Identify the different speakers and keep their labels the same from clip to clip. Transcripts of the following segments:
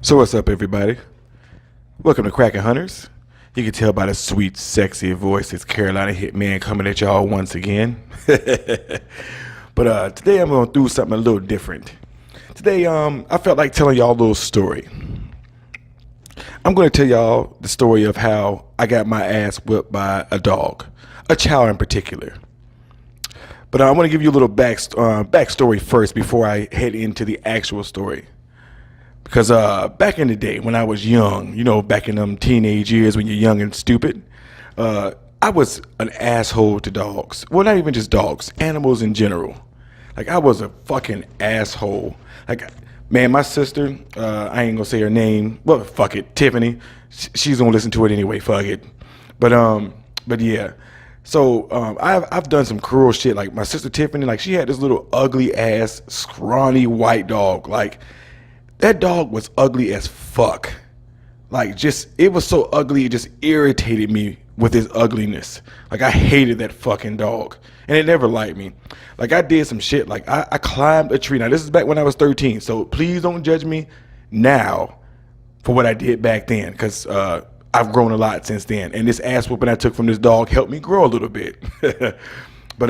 Speaker 1: So what's up, everybody? Welcome to Crackin' Hunters. You can tell by the sweet, sexy voice it's Carolina Hitman coming at y'all once again. But today I'm gonna do something a little different. Today, I felt like telling y'all a little story. I'm gonna tell y'all the story of how I got my ass whipped by a dog, a chow in particular. But I want to give you a little backstory first before I head into the actual story. Because back in the day when I was young, back in them teenage years when you're young and stupid, I was an asshole to dogs. Well, not even just dogs, animals in general. Like, I was a fucking asshole. Like, man, my sister, I ain't gonna say her name. Well, fuck it, Tiffany. She's gonna listen to it anyway. Fuck it. But yeah. So I've done some cruel shit. Like, my sister Tiffany, like, she had this little ugly ass, scrawny white dog. Like, that dog was ugly as fuck. Like, just, it was so ugly, it just irritated me with his ugliness. Like, I hated that fucking dog. And it never liked me. Like, I did some shit. Like, I climbed a tree. Now, this is back when I was 13. So please don't judge me now for what I did back then. Because I've grown a lot since then. And this ass whooping I took from this dog helped me grow a little bit. But,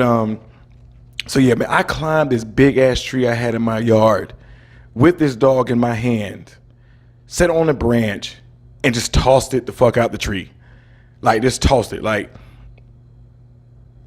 Speaker 1: so yeah, man, I climbed this big ass tree I had in my yard with this dog in my hand, sat on a branch, and just tossed it the fuck out the tree. Like, just tossed it. Like,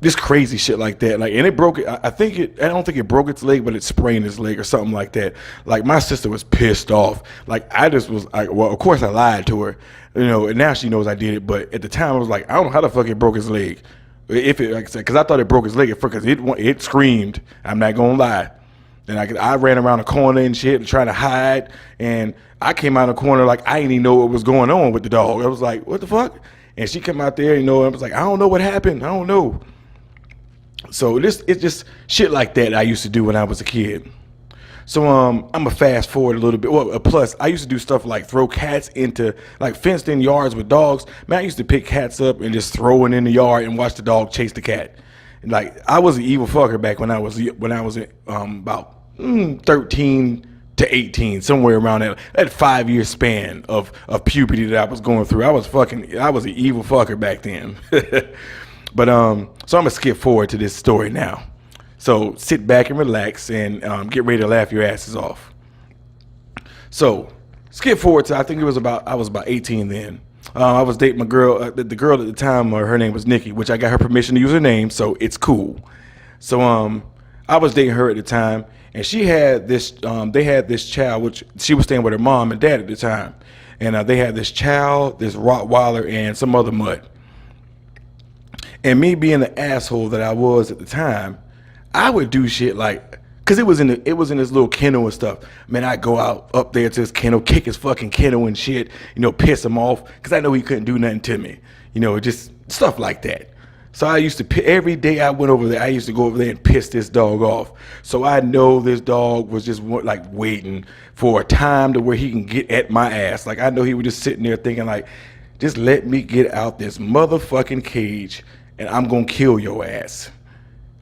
Speaker 1: this crazy shit like that. Like, and it broke it. I don't think it broke its leg, but it sprained its leg or something like that. Like, my sister was pissed off. Like, I just was like, well, of course I lied to her, and now she knows I did it. But at the time, I was like, I don't know how the fuck it broke his leg. If it, like I said, because I thought it broke his leg at first, because it screamed. I'm not gonna lie. And I ran around the corner and shit, trying to hide. And I came out of the corner like I didn't even know what was going on with the dog. I was like, what the fuck? And she came out there, and I was like, I don't know what happened. I don't know. So it's just shit like that I used to do when I was a kid. So I'm gonna fast forward a little bit. Well, plus I used to do stuff like throw cats into like fenced in yards with dogs. Man, I used to pick cats up and just throw it in the yard and watch the dog chase the cat. And like, I was an evil fucker back when I was about 13 to 18, somewhere around that 5 year span of puberty that I was going through. I was an evil fucker back then. But so I'm gonna skip forward to this story now. So sit back and relax and get ready to laugh your asses off. So skip forward to, I was about 18 then. I was dating my girl, the girl at the time, her name was Nikki, which I got her permission to use her name, so it's cool. So I was dating her at the time, and she had this, they had this chow, which she was staying with her mom and dad at the time. And they had this chow, this Rottweiler, and some other mutt. And me being the asshole that I was at the time, I would do shit like, cause it was in this little kennel and stuff. Man, I'd go out up there to his kennel, kick his fucking kennel and shit, piss him off, cause I know he couldn't do nothing to me, just stuff like that. So I used to, every day I went over there, I used to go over there and piss this dog off. So I know this dog was just like waiting for a time to where he can get at my ass. Like, I know he was just sitting there thinking like, just let me get out this motherfucking cage and I'm gonna kill your ass.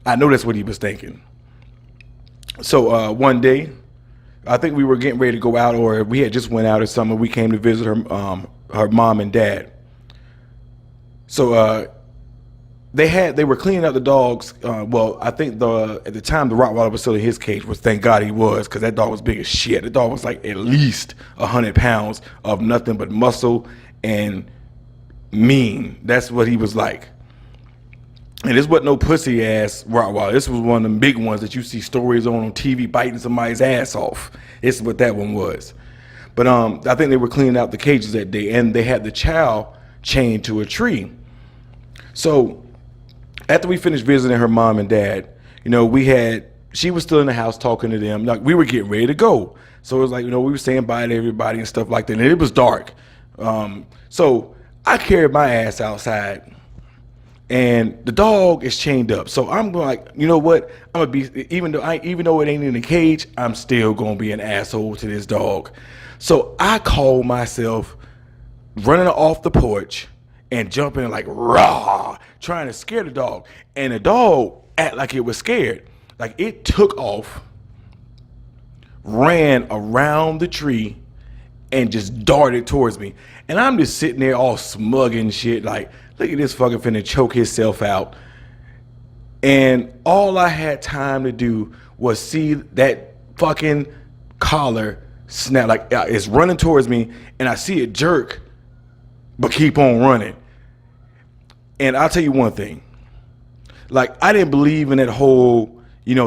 Speaker 1: I know that's what he was thinking. So one day, I think we were getting ready to go out, or we had just went out or something. We came to visit her mom and dad. So they were cleaning up the dogs. Well, I think at the time the Rottweiler was still in his cage, which thank God he was, because that dog was big as shit. The dog was like at least 100 pounds of nothing but muscle and mean. That's what he was like. And this wasn't no pussy ass Rottweiler. This was one of them big ones that you see stories on TV biting somebody's ass off. This is what that one was. But I think they were cleaning out the cages that day, and they had the chow chained to a tree. So after we finished visiting her mom and dad, she was still in the house talking to them. Like, we were getting ready to go. So it was like, we were saying bye to everybody and stuff like that. And it was dark. So I carried my ass outside, and the dog is chained up. So I'm like, you know what? I'm gonna be, even though it ain't in the cage, I'm still gonna be an asshole to this dog. So I call myself running off the porch and jumping like rah, trying to scare the dog. And the dog act like it was scared. Like, it took off, ran around the tree, and just darted towards me. And I'm just sitting there all smug and shit, like, look at this fucker finna choke himself out. And all I had time to do was see that fucking collar snap, like it's running towards me, and I see it jerk, but keep on running. And I'll tell you one thing, like, I didn't believe in that whole,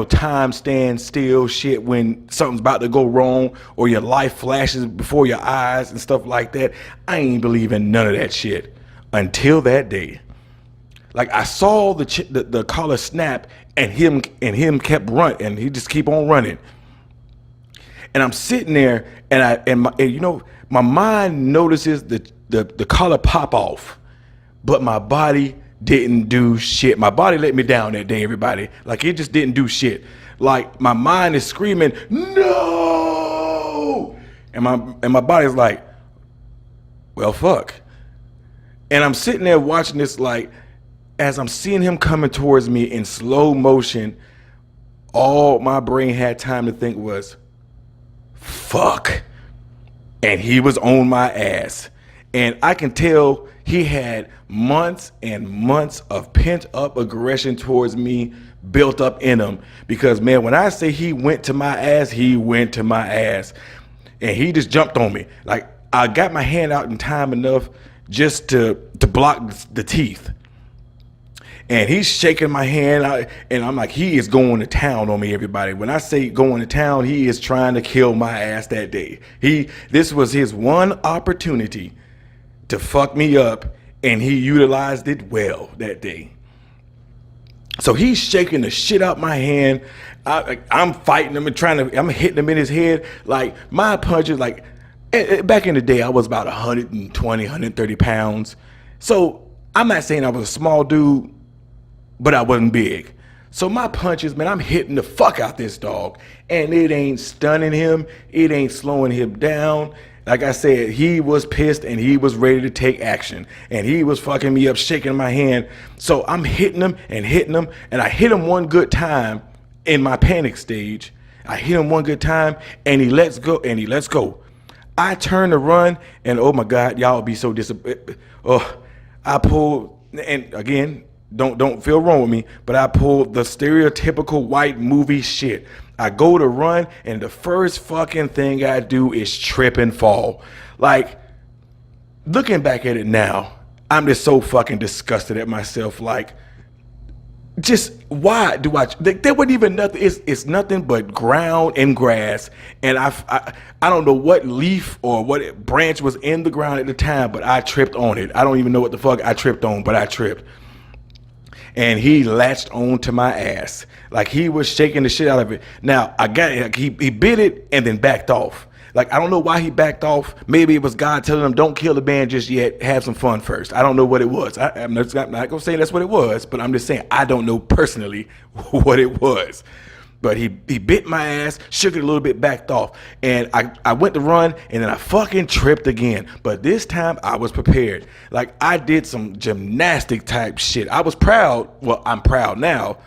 Speaker 1: time stand still shit when something's about to go wrong or your life flashes before your eyes and stuff like that. I ain't believe in none of that shit until that day. Like, I saw the collar snap and him kept running, and he just keep on running. And I'm sitting there, and my mind notices the collar pop off, but my body didn't do shit. My body let me down that day, everybody. Like, it just didn't do shit. Like, my mind is screaming, no! And my body's like, well, fuck. And I'm sitting there watching this, like, as I'm seeing him coming towards me in slow motion, all my brain had time to think was, fuck. And he was on my ass. And I can tell he had months and months of pent up aggression towards me built up in him. Because, man, when I say he went to my ass, he went to my ass. And he just jumped on me. Like, I got my hand out in time enough just to block the teeth. And he's shaking my hand, and I'm like, he is going to town on me, everybody. When I say going to town, he is trying to kill my ass that day. This was his one opportunity to fuck me up, and he utilized it well that day. So he's shaking the shit out my hand. I'm fighting him and I'm hitting him in his head. Like, my punches, like, back in the day, I was about 120, 130 pounds. So I'm not saying I was a small dude, but I wasn't big. So my punches, man, I'm hitting the fuck out this dog. And it ain't stunning him. It ain't slowing him down. Like I said, he was pissed and he was ready to take action. And he was fucking me up, shaking my hand. So I'm hitting him. And I hit him one good time in my panic stage. I hit him one good time and he lets go. I turn to run and, oh my God, y'all be so disappointed. I pulled, and again, don't feel wrong with me, but I pulled the stereotypical white movie shit. I go to run, and the first fucking thing I do is trip and fall. Like, looking back at it now, I'm just so fucking disgusted at myself. Like, just why do there wasn't even nothing. It's nothing but ground and grass, and I don't know what leaf or what branch was in the ground at the time, but I tripped on it. I don't even know what the fuck I tripped on, but I tripped. And he latched on to my ass. Like, he was shaking the shit out of it. Now, he bit it and then backed off. Like, I don't know why he backed off. Maybe it was God telling him, don't kill the man just yet. Have some fun first. I don't know what it was. I'm not going to say that's what it was, but I'm just saying I don't know personally what it was. But he bit my ass, shook it a little bit, backed off. And I went to run, and then I fucking tripped again. But this time, I was prepared. Like, I did some gymnastic type shit. I was proud. Well, I'm proud now.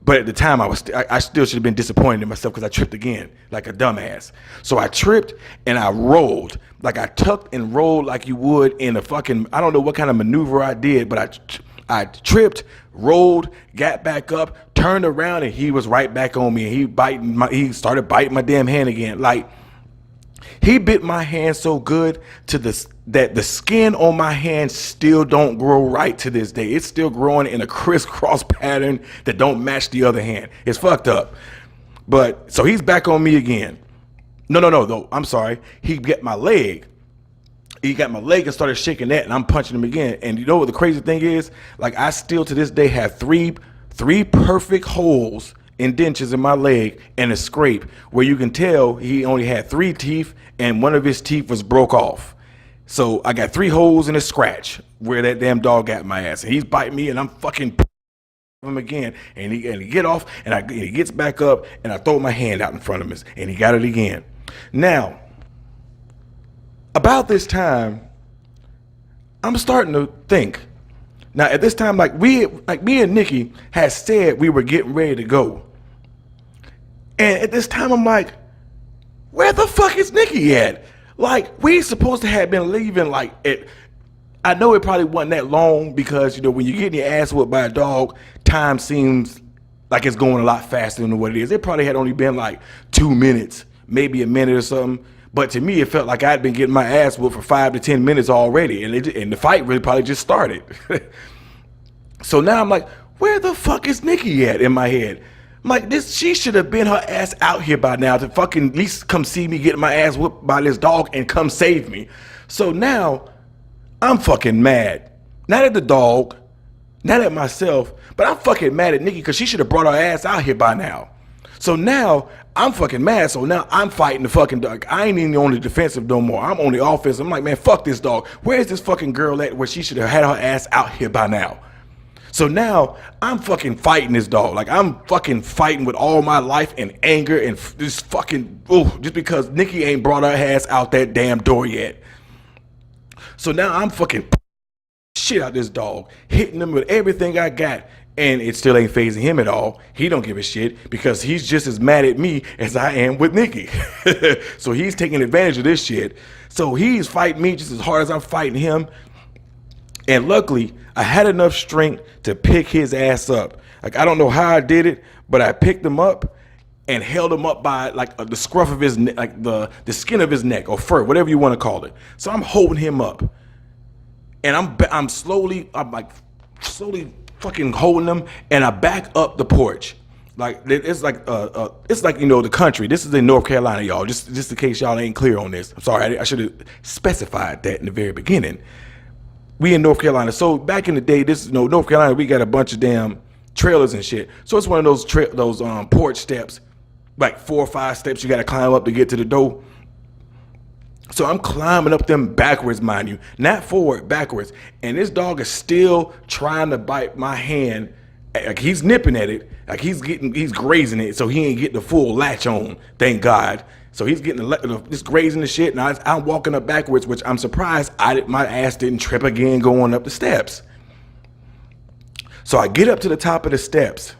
Speaker 1: But at the time, I still should have been disappointed in myself because I tripped again, like a dumbass. So I tripped, and I rolled. Like, I tucked and rolled like you would in a fucking, I don't know what kind of maneuver I did, but I tripped, rolled, got back up, turned around, and he was right back on me. And he started biting my damn hand again. Like, he bit my hand so good that the skin on my hand still don't grow right to this day. It's still growing in a crisscross pattern that don't match the other hand. It's fucked up. But so he's back on me again. No, I'm sorry. He got my leg. He got my leg and started shaking that, and I'm punching him again. And you know what the crazy thing is? Like, I still to this day have three perfect holes, indentures in my leg, and a scrape where you can tell he only had 3 teeth and one of his teeth was broke off. So I got 3 holes and a scratch where that damn dog got my ass. And he's biting me, and I'm fucking him again. And he get off, and he gets back up, and I throw my hand out in front of him, and he got it again. Now, about this time, I'm starting to think. Now, at this time, like me and Nikki had said we were getting ready to go. And at this time, I'm like, where the fuck is Nikki at? Like, we supposed to have been leaving like it. I know it probably wasn't that long because, when you're getting your ass whooped by a dog, time seems like it's going a lot faster than what it is. It probably had only been like 2 minutes, maybe a minute or something. But to me, it felt like I'd been getting my ass whooped for 5 to 10 minutes already. And the fight really probably just started. So now I'm like, where the fuck is Nikki at in my head? I'm like, she should have been her ass out here by now to fucking at least come see me getting my ass whooped by this dog and come save me. So now I'm fucking mad. Not at the dog, not at myself, but I'm fucking mad at Nikki because she should have brought her ass out here by now. So now I'm fucking mad. So now I'm fighting the fucking dog. I ain't even on the defensive no more. I'm on the offensive. I'm like, man, fuck this dog. Where's this fucking girl at where she should have had her ass out here by now? So now I'm fucking fighting this dog. Like, I'm fucking fighting with all my life and anger and just fucking, just because Nikki ain't brought her ass out that damn door yet. So now I'm fucking shit out this dog, hitting him with everything I got, and it still ain't phasing him at all. He don't give a shit because he's just as mad at me as I am with Nikki. So he's taking advantage of this shit. So he's fighting me just as hard as I'm fighting him. And luckily, I had enough strength to pick his ass up. Like, I don't know how I did it, but I picked him up and held him up by like the scruff of his neck, like the skin of his neck or fur, whatever you want to call it. So I'm holding him up, and I'm slowly fucking holding him, and I back up the porch. Like, it's like the country. This is in North Carolina, y'all. Just in case y'all ain't clear on this. I'm sorry, I should have specified that in the very beginning. We in North Carolina. So back in the day, North Carolina, we got a bunch of damn trailers and shit. So it's one of those porch steps, like 4 or 5 steps you got to climb up to get to the door. So I'm climbing up them backwards, mind you, not forward, backwards. And this dog is still trying to bite my hand. Like, he's nipping at it, like he's grazing it, so he ain't getting the full latch on. Thank God. So he's getting just grazing the shit, and I'm walking up backwards, which I'm surprised my ass didn't trip again going up the steps. So I get up to the top of the steps,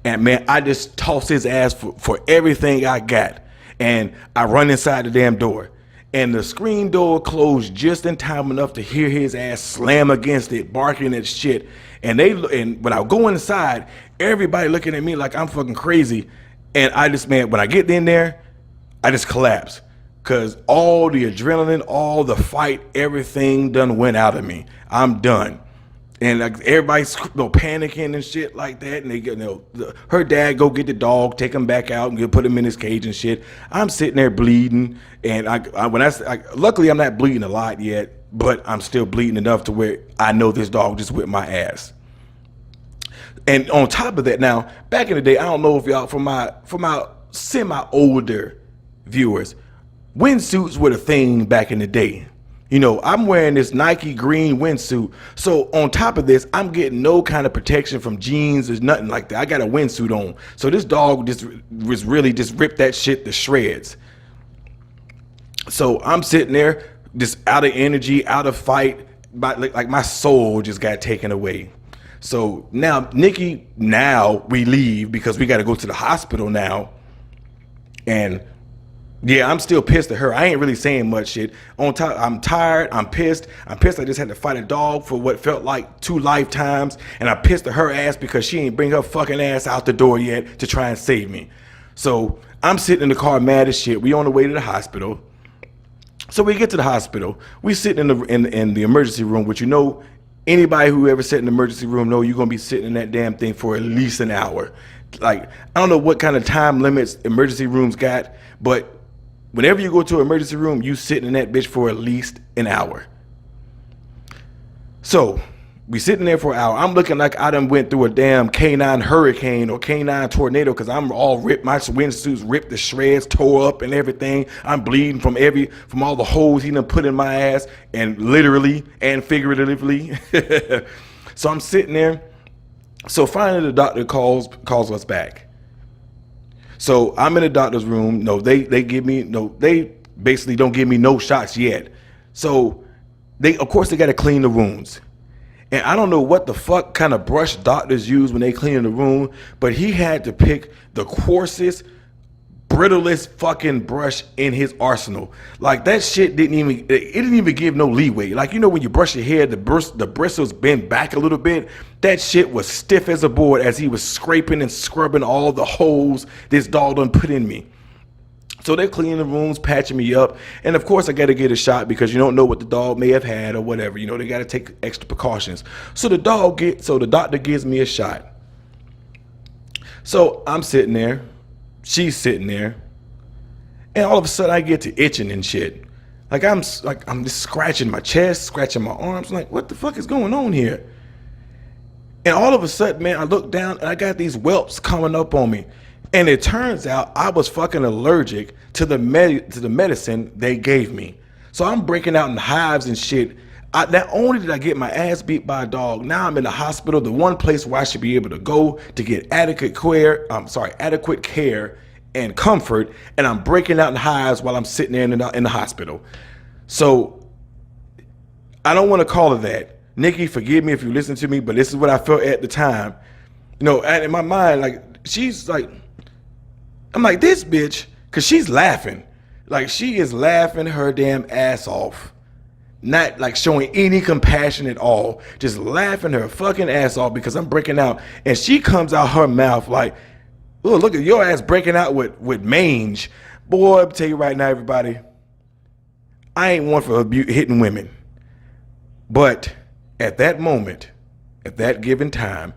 Speaker 1: and man, I just toss his ass for everything I got, and I run inside the damn door. And the screen door closed just in time enough to hear his ass slam against it, barking at shit. And when I go inside, everybody looking at me like I'm fucking crazy. And when I get in there, I just collapse. Cause all the adrenaline, all the fight, everything done went out of me. I'm done. And like, everybody's panicking and shit like that. And they get, her dad go get the dog, take him back out and put him in his cage and shit. I'm sitting there bleeding. And luckily I'm not bleeding a lot yet, but I'm still bleeding enough to where I know this dog just whipped my ass. And on top of that, now, back in the day, I don't know if y'all, for my semi-older viewers, windsuits were the thing back in the day. I'm wearing this Nike green windsuit. So on top of this, I'm getting no kind of protection from jeans or nothing like that. I got a windsuit on. So this dog just ripped that shit to shreds. So I'm sitting there just out of energy, out of fight, like my soul just got taken away. So now Nikki, we leave because we got to go to the hospital now. And yeah, I'm still pissed at her. I ain't really saying much shit. On top, I'm tired. I'm pissed. I just had to fight a dog for what felt like 2 lifetimes. And I pissed at her ass because she ain't bring her fucking ass out the door yet to try and save me. So I'm sitting in the car mad as shit. We on the way to the hospital. So we get to the hospital. We sit in the emergency room, which anybody who ever sat in the emergency room know you're gonna be sitting in that damn thing for at least an hour. Like, I don't know what kind of time limits emergency rooms got, but whenever you go to an emergency room, you sitting in that bitch for at least an hour. So we sitting there for an hour. I'm looking like I done went through a damn K9 hurricane or K9 tornado because I'm all ripped. My windsuit's ripped to shreds, tore up and everything. I'm bleeding from all the holes he done put in my ass, and literally and figuratively. So I'm sitting there. So finally the doctor calls us back. So I'm in the doctor's room. They basically don't give me no shots yet. So they got to clean the wounds. And I don't know what the fuck kind of brush doctors use when they clean the wound, but he had to pick the coarsest brittlest fucking brush in his arsenal. Like that shit it didn't even give no leeway. Like, you know, when you brush your hair, the bristles bend back a little bit. That shit was stiff as a board as he was scraping and scrubbing all the holes this dog done put in me. So they're cleaning the rooms, patching me up. And of course I got to get a shot because you don't know what the dog may have had or whatever. You know, they got to take extra precautions. So the doctor gives me a shot. So I'm sitting there, she's sitting there, and all of a sudden I get to itching and shit. I'm just scratching my chest, scratching my arms. I'm like, what the fuck is going on here? And all of a sudden, man, I look down and I got these whelps coming up on me. And it turns out I was fucking allergic to the medicine they gave me. So I'm breaking out in hives and shit. Not only did I get my ass beat by a dog, now I'm in the hospital, the one place where I should be able to go to get adequate care and comfort, and I'm breaking out in hives while I'm sitting there in the hospital. So I don't want to call it that. Nikki, forgive me if you listen to me, but this is what I felt at the time. You know, and in my mind, like, she's like, I'm like, this bitch, because she's laughing. Like, she is laughing her damn ass off. Not like showing any compassion at all. Just laughing her fucking ass off because I'm breaking out. And she comes out her mouth like, oh, look at your ass breaking out with mange. Boy, I'll tell you right now, everybody, I ain't one for hitting women. But at that moment, at that given time,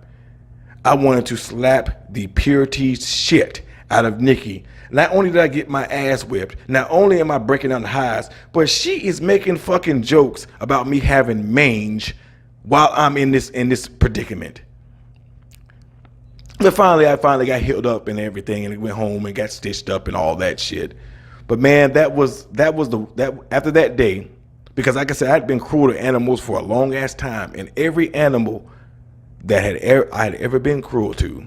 Speaker 1: I wanted to slap the purity shit out of Nikki. Not only did I get my ass whipped, not only am I breaking down the highs, but she is making fucking jokes about me having mange while I'm in this predicament. But I finally got healed up and everything, and went home and got stitched up and all that shit. But man, that was after that day, because like I said, I'd been cruel to animals for a long ass time, and every animal that I had ever been cruel to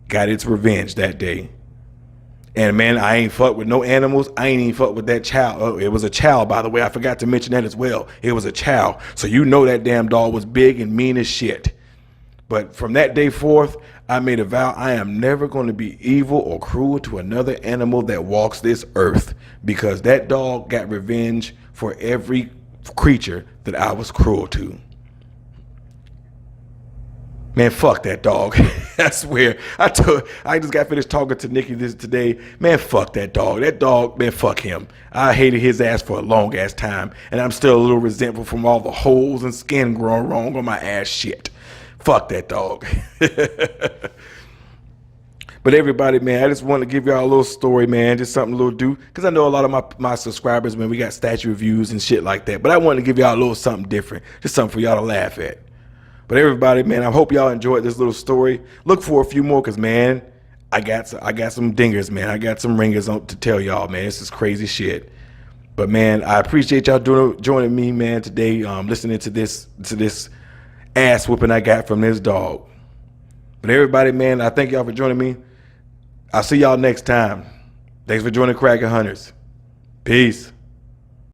Speaker 1: got its revenge that day. And man, I ain't fucked with no animals. I ain't even fucked with that chow. Oh, it was a chow, by the way. I forgot to mention that as well. It was a chow. So you know that damn dog was big and mean as shit. But from that day forth, I made a vow I am never going to be evil or cruel to another animal that walks this earth, because that dog got revenge for every creature that I was cruel to. Man, fuck that dog. I swear. I just got finished talking to Nikki today. Man, fuck that dog. That dog, man, fuck him. I hated his ass for a long ass time, and I'm still a little resentful from all the holes and skin growing wrong on my ass shit. Fuck that dog. But everybody, man, I just want to give y'all a little story, man. Just something a little do. Because I know a lot of my subscribers, man, we got statue reviews and shit like that. But I wanted to give y'all a little something different. Just something for y'all to laugh at. But everybody, man, I hope y'all enjoyed this little story. Look for a few more, because, man, I got some dingers, man. I got some ringers to tell y'all, man. This is crazy shit. But, man, I appreciate y'all joining me, man, today, listening to this ass whooping I got from this dog. But everybody, man, I thank y'all for joining me. I'll see y'all next time. Thanks for joining Cracker Hunters. Peace.